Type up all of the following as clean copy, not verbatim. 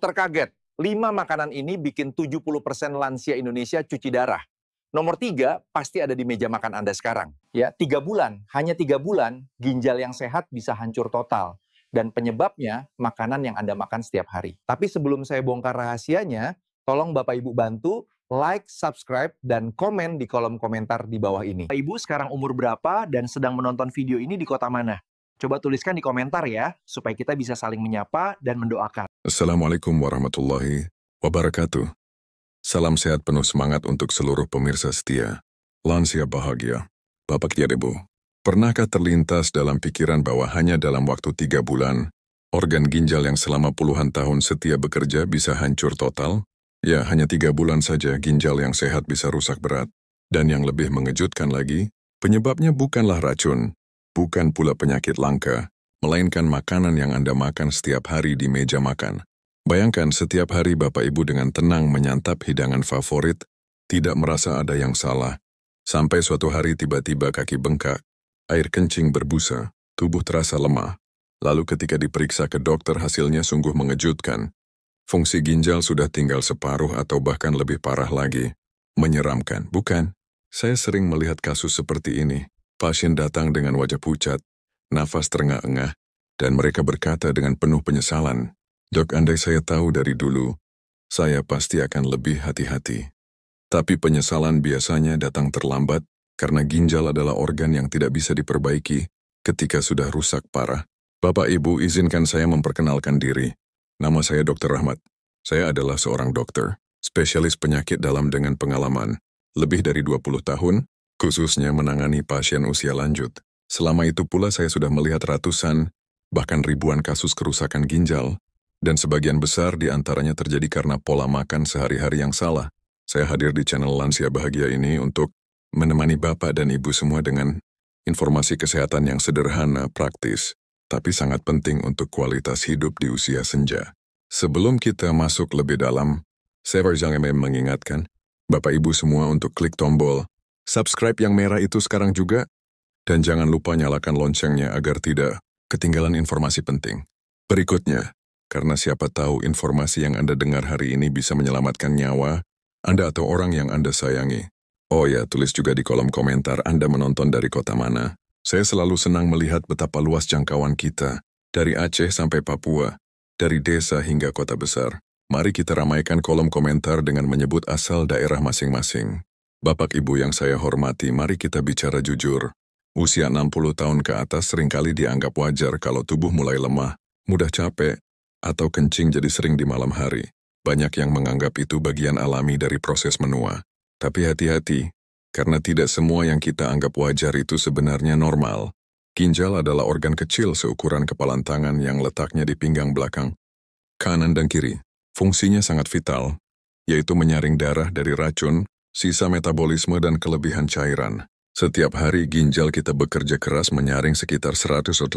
Dokter kaget, 5 makanan ini bikin 70% lansia Indonesia cuci darah. Nomor 3 pasti ada di meja makan Anda sekarang. Ya, 3 bulan, hanya 3 bulan, ginjal yang sehat bisa hancur total. Dan penyebabnya makanan yang Anda makan setiap hari. Tapi sebelum saya bongkar rahasianya, tolong Bapak Ibu bantu like, subscribe, dan komen di kolom komentar di bawah ini. Bapak Ibu sekarang umur berapa dan sedang menonton video ini di kota mana? Coba tuliskan di komentar ya, supaya kita bisa saling menyapa dan mendoakan. Assalamualaikum warahmatullahi wabarakatuh. Salam sehat penuh semangat untuk seluruh pemirsa setia. Lansia bahagia. Bapak Ibu, pernahkah terlintas dalam pikiran bahwa hanya dalam waktu 3 bulan, organ ginjal yang selama puluhan tahun setia bekerja bisa hancur total? Ya, hanya 3 bulan saja ginjal yang sehat bisa rusak berat. Dan yang lebih mengejutkan lagi, penyebabnya bukanlah racun, bukan pula penyakit langka, melainkan makanan yang Anda makan setiap hari di meja makan. Bayangkan setiap hari Bapak Ibu dengan tenang menyantap hidangan favorit, tidak merasa ada yang salah. Sampai suatu hari tiba-tiba kaki bengkak, air kencing berbusa, tubuh terasa lemah. Lalu ketika diperiksa ke dokter hasilnya sungguh mengejutkan. Fungsi ginjal sudah tinggal separuh atau bahkan lebih parah lagi. Menyeramkan, bukan? Saya sering melihat kasus seperti ini. Pasien datang dengan wajah pucat, nafas terengah-engah, dan mereka berkata dengan penuh penyesalan, "Dok, andai saya tahu dari dulu, saya pasti akan lebih hati-hati." Tapi penyesalan biasanya datang terlambat karena ginjal adalah organ yang tidak bisa diperbaiki ketika sudah rusak parah. Bapak Ibu, izinkan saya memperkenalkan diri. Nama saya Dr. Rahmat. Saya adalah seorang dokter, spesialis penyakit dalam dengan pengalaman lebih dari 20 tahun, khususnya menangani pasien usia lanjut. Selama itu pula saya sudah melihat ratusan, bahkan ribuan kasus kerusakan ginjal, dan sebagian besar di antaranya terjadi karena pola makan sehari-hari yang salah. Saya hadir di channel Lansia Bahagia ini untuk menemani Bapak dan Ibu semua dengan informasi kesehatan yang sederhana, praktis, tapi sangat penting untuk kualitas hidup di usia senja. Sebelum kita masuk lebih dalam, saya ingin mengingatkan Bapak Ibu semua untuk klik tombol subscribe yang merah itu sekarang juga, dan jangan lupa nyalakan loncengnya agar tidak ketinggalan informasi penting. Berikutnya, karena siapa tahu informasi yang Anda dengar hari ini bisa menyelamatkan nyawa Anda atau orang yang Anda sayangi. Oh ya, tulis juga di kolom komentar Anda menonton dari kota mana. Saya selalu senang melihat betapa luas jangkauan kita, dari Aceh sampai Papua, dari desa hingga kota besar. Mari kita ramaikan kolom komentar dengan menyebut asal daerah masing-masing. Bapak Ibu yang saya hormati, mari kita bicara jujur. Usia 60 tahun ke atas seringkali dianggap wajar kalau tubuh mulai lemah, mudah capek, atau kencing jadi sering di malam hari. Banyak yang menganggap itu bagian alami dari proses menua. Tapi hati-hati, karena tidak semua yang kita anggap wajar itu sebenarnya normal. Ginjal adalah organ kecil seukuran kepalan tangan yang letaknya di pinggang belakang, kanan dan kiri. Fungsinya sangat vital, yaitu menyaring darah dari racun, sisa metabolisme dan kelebihan cairan. Setiap hari ginjal kita bekerja keras menyaring sekitar 180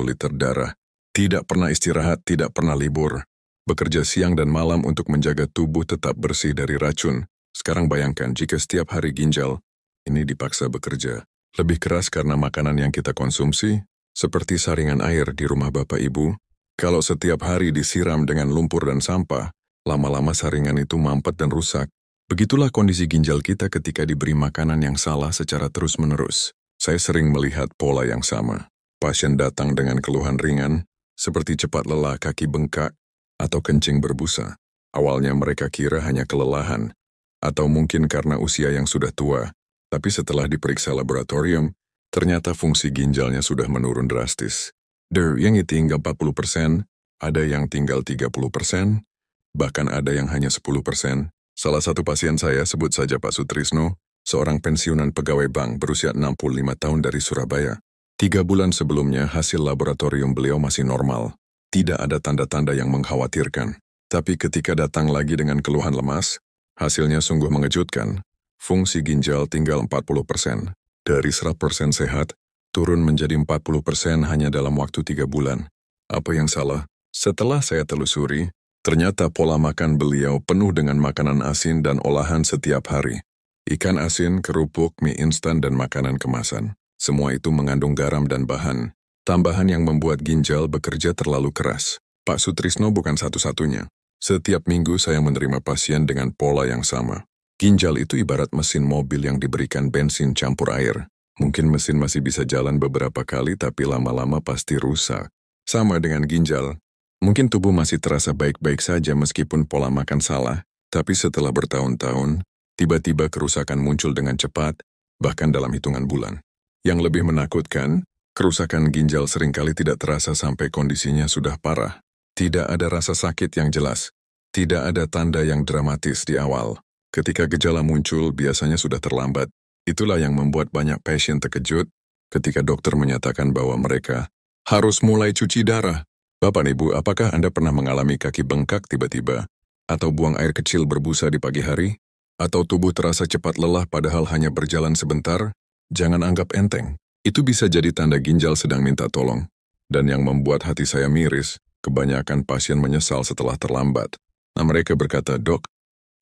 liter darah. Tidak pernah istirahat, tidak pernah libur. Bekerja siang dan malam untuk menjaga tubuh tetap bersih dari racun. Sekarang bayangkan jika setiap hari ginjal ini dipaksa bekerja lebih keras karena makanan yang kita konsumsi, seperti saringan air di rumah Bapak Ibu. Kalau setiap hari disiram dengan lumpur dan sampah, lama-lama saringan itu mampet dan rusak. Begitulah kondisi ginjal kita ketika diberi makanan yang salah secara terus-menerus. Saya sering melihat pola yang sama. Pasien datang dengan keluhan ringan, seperti cepat lelah, kaki bengkak, atau kencing berbusa. Awalnya mereka kira hanya kelelahan, atau mungkin karena usia yang sudah tua. Tapi setelah diperiksa laboratorium, ternyata fungsi ginjalnya sudah menurun drastis. Yang tinggal 40%, ada yang tinggal 30%, bahkan ada yang hanya 10%. Salah satu pasien saya, sebut saja Pak Sutrisno, seorang pensiunan pegawai bank berusia 65 tahun dari Surabaya. 3 bulan sebelumnya hasil laboratorium beliau masih normal. Tidak ada tanda-tanda yang mengkhawatirkan. Tapi ketika datang lagi dengan keluhan lemas, hasilnya sungguh mengejutkan. Fungsi ginjal tinggal 40%. Dari 100% sehat, turun menjadi 40% hanya dalam waktu 3 bulan. Apa yang salah? Setelah saya telusuri, ternyata pola makan beliau penuh dengan makanan asin dan olahan setiap hari. Ikan asin, kerupuk, mie instan, dan makanan kemasan. Semua itu mengandung garam dan bahan tambahan yang membuat ginjal bekerja terlalu keras. Pak Sutrisno bukan satu-satunya. Setiap minggu saya menerima pasien dengan pola yang sama. Ginjal itu ibarat mesin mobil yang diberikan bensin campur air. Mungkin mesin masih bisa jalan beberapa kali, tapi lama-lama pasti rusak. Sama dengan ginjal. Mungkin tubuh masih terasa baik-baik saja meskipun pola makan salah, tapi setelah bertahun-tahun, tiba-tiba kerusakan muncul dengan cepat, bahkan dalam hitungan bulan. Yang lebih menakutkan, kerusakan ginjal seringkali tidak terasa sampai kondisinya sudah parah. Tidak ada rasa sakit yang jelas. Tidak ada tanda yang dramatis di awal. Ketika gejala muncul, biasanya sudah terlambat. Itulah yang membuat banyak pasien terkejut ketika dokter menyatakan bahwa mereka harus mulai cuci darah. Bapak dan Ibu, apakah Anda pernah mengalami kaki bengkak tiba-tiba? Atau buang air kecil berbusa di pagi hari? Atau tubuh terasa cepat lelah padahal hanya berjalan sebentar? Jangan anggap enteng. Itu bisa jadi tanda ginjal sedang minta tolong. Dan yang membuat hati saya miris, kebanyakan pasien menyesal setelah terlambat. Nah, mereka berkata, "Dok,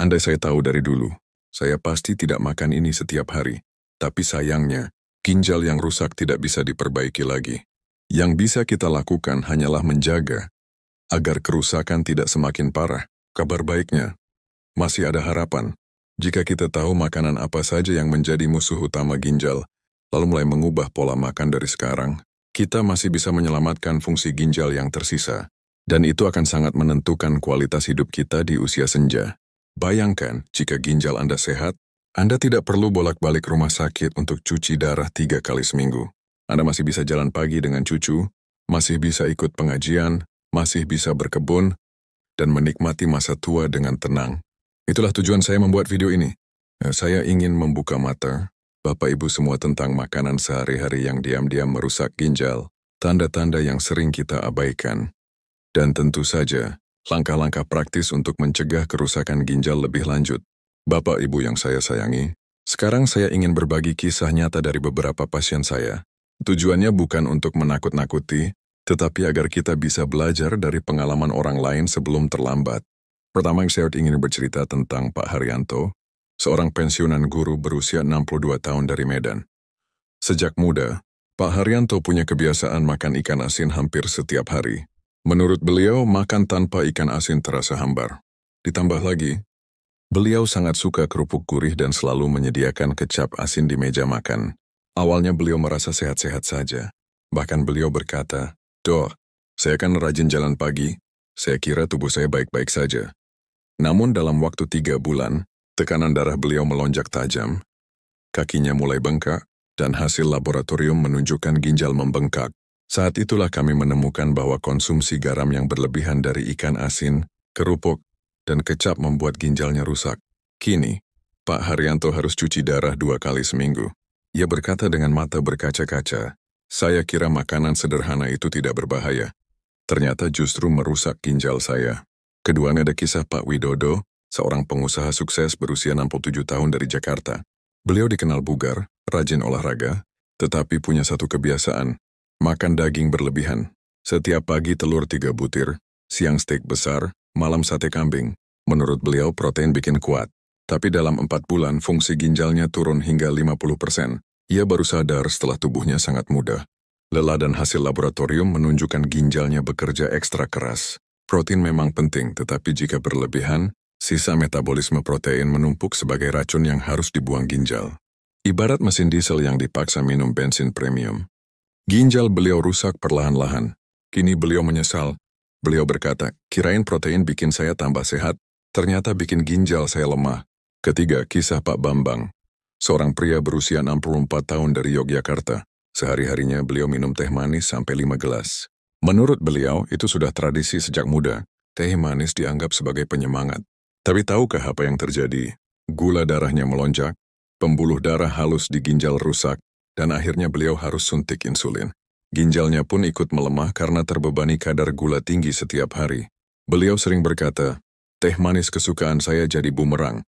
andai saya tahu dari dulu, saya pasti tidak makan ini setiap hari." Tapi sayangnya, ginjal yang rusak tidak bisa diperbaiki lagi. Yang bisa kita lakukan hanyalah menjaga agar kerusakan tidak semakin parah. Kabar baiknya, masih ada harapan. Jika kita tahu makanan apa saja yang menjadi musuh utama ginjal, lalu mulai mengubah pola makan dari sekarang, kita masih bisa menyelamatkan fungsi ginjal yang tersisa. Dan itu akan sangat menentukan kualitas hidup kita di usia senja. Bayangkan, jika ginjal Anda sehat, Anda tidak perlu bolak-balik rumah sakit untuk cuci darah 3 kali seminggu. Anda masih bisa jalan pagi dengan cucu, masih bisa ikut pengajian, masih bisa berkebun, dan menikmati masa tua dengan tenang. Itulah tujuan saya membuat video ini. Saya ingin membuka mata Bapak Ibu semua tentang makanan sehari-hari yang diam-diam merusak ginjal, tanda-tanda yang sering kita abaikan. Dan tentu saja, langkah-langkah praktis untuk mencegah kerusakan ginjal lebih lanjut. Bapak Ibu yang saya sayangi, sekarang saya ingin berbagi kisah nyata dari beberapa pasien saya. Tujuannya bukan untuk menakut-nakuti, tetapi agar kita bisa belajar dari pengalaman orang lain sebelum terlambat. Pertama yang saya ingin bercerita tentang Pak Haryanto, seorang pensiunan guru berusia 62 tahun dari Medan. Sejak muda, Pak Haryanto punya kebiasaan makan ikan asin hampir setiap hari. Menurut beliau, makan tanpa ikan asin terasa hambar. Ditambah lagi, beliau sangat suka kerupuk gurih dan selalu menyediakan kecap asin di meja makan. Awalnya beliau merasa sehat-sehat saja. Bahkan beliau berkata, "Dok, saya kan rajin jalan pagi. Saya kira tubuh saya baik-baik saja." Namun dalam waktu 3 bulan, tekanan darah beliau melonjak tajam, kakinya mulai bengkak, dan hasil laboratorium menunjukkan ginjal membengkak. Saat itulah kami menemukan bahwa konsumsi garam yang berlebihan dari ikan asin, kerupuk, dan kecap membuat ginjalnya rusak. Kini, Pak Haryanto harus cuci darah 2 kali seminggu. Ia berkata dengan mata berkaca-kaca, "Saya kira makanan sederhana itu tidak berbahaya. Ternyata justru merusak ginjal saya." Kedua, ada kisah Pak Widodo, seorang pengusaha sukses berusia 67 tahun dari Jakarta. Beliau dikenal bugar, rajin olahraga, tetapi punya satu kebiasaan, makan daging berlebihan. Setiap pagi telur 3 butir, siang steak besar, malam sate kambing. Menurut beliau protein bikin kuat. Tapi dalam 4 bulan fungsi ginjalnya turun hingga 50%. Ia baru sadar setelah tubuhnya sangat muda. Lelah dan hasil laboratorium menunjukkan ginjalnya bekerja ekstra keras. Protein memang penting, tetapi jika berlebihan, sisa metabolisme protein menumpuk sebagai racun yang harus dibuang ginjal. Ibarat mesin diesel yang dipaksa minum bensin premium. Ginjal beliau rusak perlahan-lahan. Kini beliau menyesal. Beliau berkata, "Kirain protein bikin saya tambah sehat, ternyata bikin ginjal saya lemah." Ketiga, kisah Pak Bambang. Seorang pria berusia 64 tahun dari Yogyakarta. Sehari-harinya beliau minum teh manis sampai 5 gelas. Menurut beliau, itu sudah tradisi sejak muda. Teh manis dianggap sebagai penyemangat. Tapi tahukah apa yang terjadi? Gula darahnya melonjak, pembuluh darah halus di ginjal rusak, dan akhirnya beliau harus suntik insulin. Ginjalnya pun ikut melemah karena terbebani kadar gula tinggi setiap hari. Beliau sering berkata, "Teh manis kesukaan saya jadi bumerang."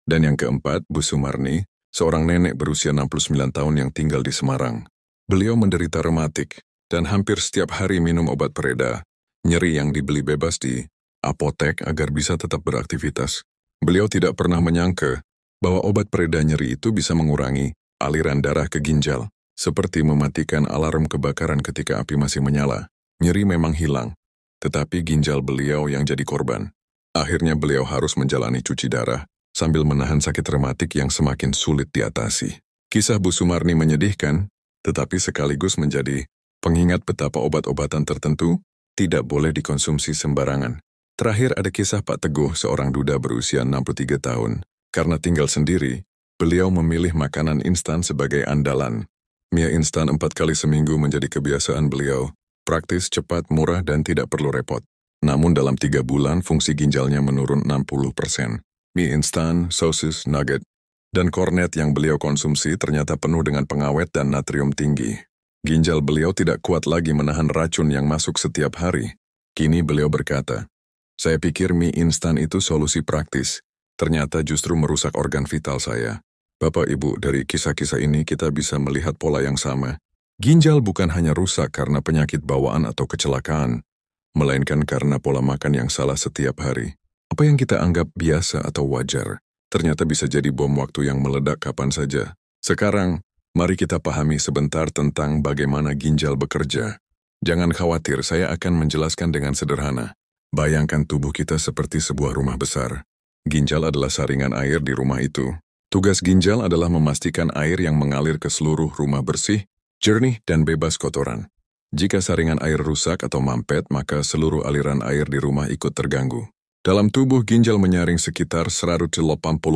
Dan yang keempat, Bu Sumarni, seorang nenek berusia 69 tahun yang tinggal di Semarang. Beliau menderita rematik, dan hampir setiap hari minum obat pereda, nyeri yang dibeli bebas di apotek agar bisa tetap beraktivitas. Beliau tidak pernah menyangka bahwa obat pereda nyeri itu bisa mengurangi aliran darah ke ginjal, seperti mematikan alarm kebakaran ketika api masih menyala. Nyeri memang hilang, tetapi ginjal beliau yang jadi korban. Akhirnya beliau harus menjalani cuci darah sambil menahan sakit rematik yang semakin sulit diatasi. Kisah Bu Sumarni menyedihkan, tetapi sekaligus menjadi pengingat betapa obat-obatan tertentu tidak boleh dikonsumsi sembarangan. Terakhir ada kisah Pak Teguh, seorang duda berusia 63 tahun. Karena tinggal sendiri, beliau memilih makanan instan sebagai andalan. Mie instan 4 kali seminggu menjadi kebiasaan beliau. Praktis, cepat, murah, dan tidak perlu repot. Namun dalam 3 bulan, fungsi ginjalnya menurun 60%. Mie instan, sosis, nugget, dan kornet yang beliau konsumsi ternyata penuh dengan pengawet dan natrium tinggi. Ginjal beliau tidak kuat lagi menahan racun yang masuk setiap hari. Kini beliau berkata, "Saya pikir mie instan itu solusi praktis. Ternyata justru merusak organ vital saya." Bapak Ibu, dari kisah-kisah ini kita bisa melihat pola yang sama. Ginjal bukan hanya rusak karena penyakit bawaan atau kecelakaan, melainkan karena pola makan yang salah setiap hari. Apa yang kita anggap biasa atau wajar, ternyata bisa jadi bom waktu yang meledak kapan saja. Sekarang, mari kita pahami sebentar tentang bagaimana ginjal bekerja. Jangan khawatir, saya akan menjelaskan dengan sederhana. Bayangkan tubuh kita seperti sebuah rumah besar. Ginjal adalah saringan air di rumah itu. Tugas ginjal adalah memastikan air yang mengalir ke seluruh rumah bersih, jernih, dan bebas kotoran. Jika saringan air rusak atau mampet, maka seluruh aliran air di rumah ikut terganggu. Dalam tubuh, ginjal menyaring sekitar 180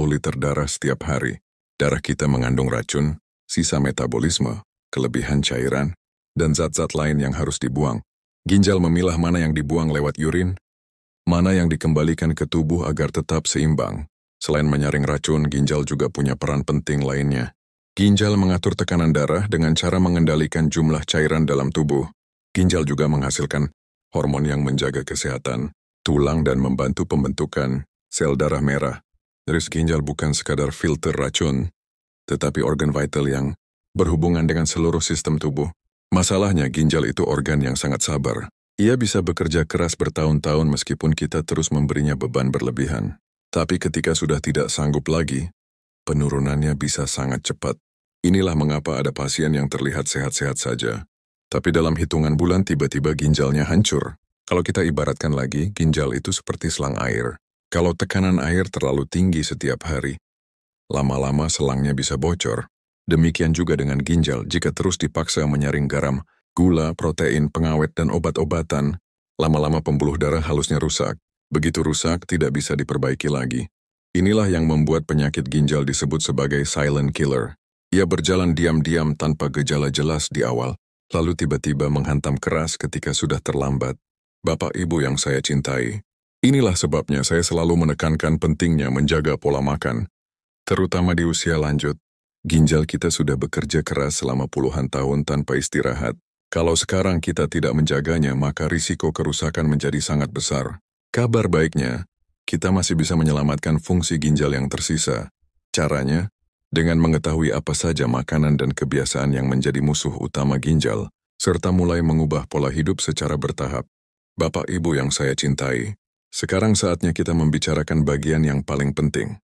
liter darah setiap hari. Darah kita mengandung racun, sisa metabolisme, kelebihan cairan, dan zat-zat lain yang harus dibuang. Ginjal memilah mana yang dibuang lewat urin, mana yang dikembalikan ke tubuh agar tetap seimbang. Selain menyaring racun, ginjal juga punya peran penting lainnya. Ginjal mengatur tekanan darah dengan cara mengendalikan jumlah cairan dalam tubuh. Ginjal juga menghasilkan hormon yang menjaga kesehatan tulang dan membantu pembentukan sel darah merah. Jadi ginjal bukan sekadar filter racun, tetapi organ vital yang berhubungan dengan seluruh sistem tubuh. Masalahnya, ginjal itu organ yang sangat sabar. Ia bisa bekerja keras bertahun-tahun meskipun kita terus memberinya beban berlebihan. Tapi ketika sudah tidak sanggup lagi, penurunannya bisa sangat cepat. Inilah mengapa ada pasien yang terlihat sehat-sehat saja, tapi dalam hitungan bulan tiba-tiba ginjalnya hancur. Kalau kita ibaratkan lagi, ginjal itu seperti selang air. Kalau tekanan air terlalu tinggi setiap hari, lama-lama selangnya bisa bocor. Demikian juga dengan ginjal, jika terus dipaksa menyaring garam, gula, protein, pengawet, dan obat-obatan, lama-lama pembuluh darah halusnya rusak. Begitu rusak, tidak bisa diperbaiki lagi. Inilah yang membuat penyakit ginjal disebut sebagai silent killer. Ia berjalan diam-diam tanpa gejala jelas di awal, lalu tiba-tiba menghantam keras ketika sudah terlambat. Bapak Ibu yang saya cintai, inilah sebabnya saya selalu menekankan pentingnya menjaga pola makan, terutama di usia lanjut. Ginjal kita sudah bekerja keras selama puluhan tahun tanpa istirahat. Kalau sekarang kita tidak menjaganya, maka risiko kerusakan menjadi sangat besar. Kabar baiknya, kita masih bisa menyelamatkan fungsi ginjal yang tersisa. Caranya, dengan mengetahui apa saja makanan dan kebiasaan yang menjadi musuh utama ginjal, serta mulai mengubah pola hidup secara bertahap. Bapak Ibu yang saya cintai, sekarang saatnya kita membicarakan bagian yang paling penting.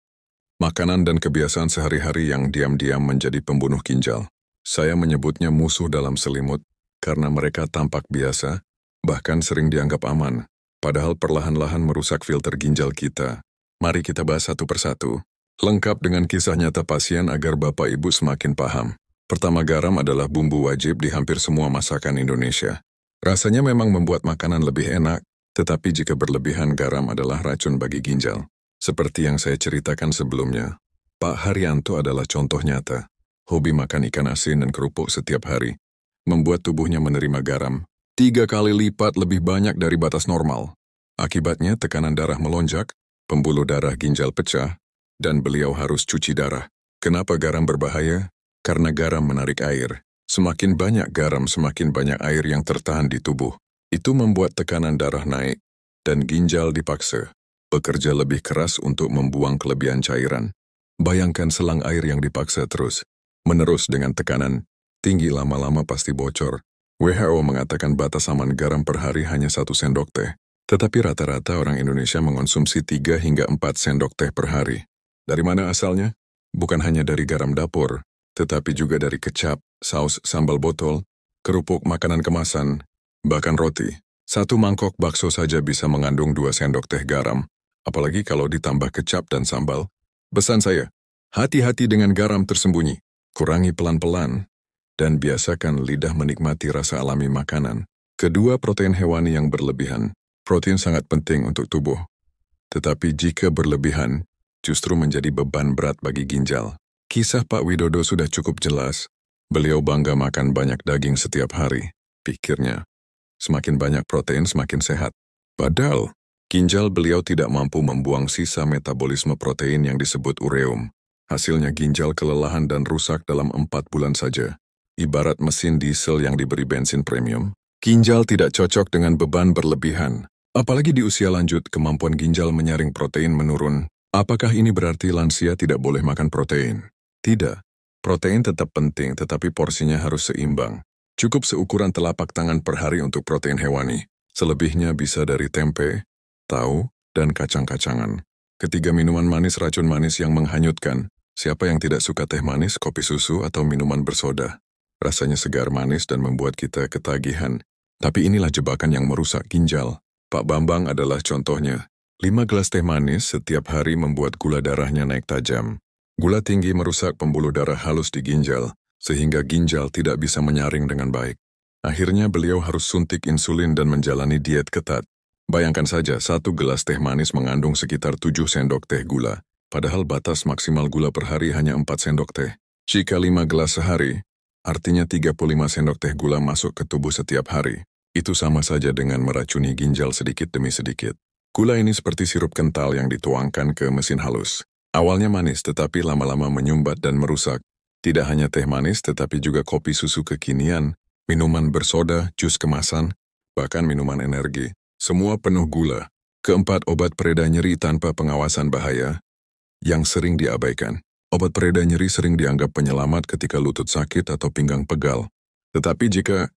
Makanan dan kebiasaan sehari-hari yang diam-diam menjadi pembunuh ginjal. Saya menyebutnya musuh dalam selimut, karena mereka tampak biasa, bahkan sering dianggap aman, padahal perlahan-lahan merusak filter ginjal kita. Mari kita bahas satu persatu, lengkap dengan kisah nyata pasien agar Bapak Ibu semakin paham. Pertama, garam adalah bumbu wajib di hampir semua masakan Indonesia. Rasanya memang membuat makanan lebih enak, tetapi jika berlebihan, garam adalah racun bagi ginjal. Seperti yang saya ceritakan sebelumnya, Pak Haryanto adalah contoh nyata. Hobi makan ikan asin dan kerupuk setiap hari membuat tubuhnya menerima garam 3 kali lipat lebih banyak dari batas normal. Akibatnya tekanan darah melonjak, pembuluh darah ginjal pecah, dan beliau harus cuci darah. Kenapa garam berbahaya? Karena garam menarik air. Semakin banyak garam, semakin banyak air yang tertahan di tubuh. Itu membuat tekanan darah naik, dan ginjal dipaksa bekerja lebih keras untuk membuang kelebihan cairan. Bayangkan selang air yang dipaksa terus-menerus dengan tekanan tinggi, lama-lama pasti bocor. WHO mengatakan batas aman garam per hari hanya 1 sendok teh. Tetapi rata-rata orang Indonesia mengonsumsi 3 hingga 4 sendok teh per hari. Dari mana asalnya? Bukan hanya dari garam dapur, tetapi juga dari kecap, saus sambal botol, kerupuk, makanan kemasan, bahkan roti. 1 mangkok bakso saja bisa mengandung 2 sendok teh garam. apalagi kalau ditambah kecap dan sambal. Pesan saya, hati-hati dengan garam tersembunyi, kurangi pelan-pelan, dan biasakan lidah menikmati rasa alami makanan. Kedua, protein hewani yang berlebihan. Protein sangat penting untuk tubuh, tetapi jika berlebihan, justru menjadi beban berat bagi ginjal. Kisah Pak Widodo sudah cukup jelas. Beliau bangga makan banyak daging setiap hari. Pikirnya, semakin banyak protein semakin sehat. Padahal, ginjal beliau tidak mampu membuang sisa metabolisme protein yang disebut ureum. Hasilnya ginjal kelelahan dan rusak dalam 4 bulan saja. Ibarat mesin diesel yang diberi bensin premium, ginjal tidak cocok dengan beban berlebihan. Apalagi di usia lanjut, kemampuan ginjal menyaring protein menurun. Apakah ini berarti lansia tidak boleh makan protein? Tidak. Protein tetap penting, tetapi porsinya harus seimbang. Cukup seukuran telapak tangan per hari untuk protein hewani. Selebihnya bisa dari tempe, tahu, dan kacang-kacangan. Ketiga, minuman manis racun manis yang menghanyutkan. Siapa yang tidak suka teh manis, kopi susu, atau minuman bersoda? Rasanya segar manis dan membuat kita ketagihan. Tapi inilah jebakan yang merusak ginjal. Pak Bambang adalah contohnya. 5 gelas teh manis setiap hari membuat gula darahnya naik tajam. Gula tinggi merusak pembuluh darah halus di ginjal, sehingga ginjal tidak bisa menyaring dengan baik. Akhirnya beliau harus suntik insulin dan menjalani diet ketat. Bayangkan saja, 1 gelas teh manis mengandung sekitar 7 sendok teh gula, padahal batas maksimal gula per hari hanya 4 sendok teh. Jika 5 gelas sehari, artinya 35 sendok teh gula masuk ke tubuh setiap hari. Itu sama saja dengan meracuni ginjal sedikit demi sedikit. Gula ini seperti sirup kental yang dituangkan ke mesin halus. Awalnya manis, tetapi lama-lama menyumbat dan merusak. Tidak hanya teh manis, tetapi juga kopi susu kekinian, minuman bersoda, jus kemasan, bahkan minuman energi. Semua penuh gula. Keempat, obat pereda nyeri tanpa pengawasan bahaya yang sering diabaikan. Obat pereda nyeri sering dianggap penyelamat ketika lutut sakit atau pinggang pegal. Tetapi jika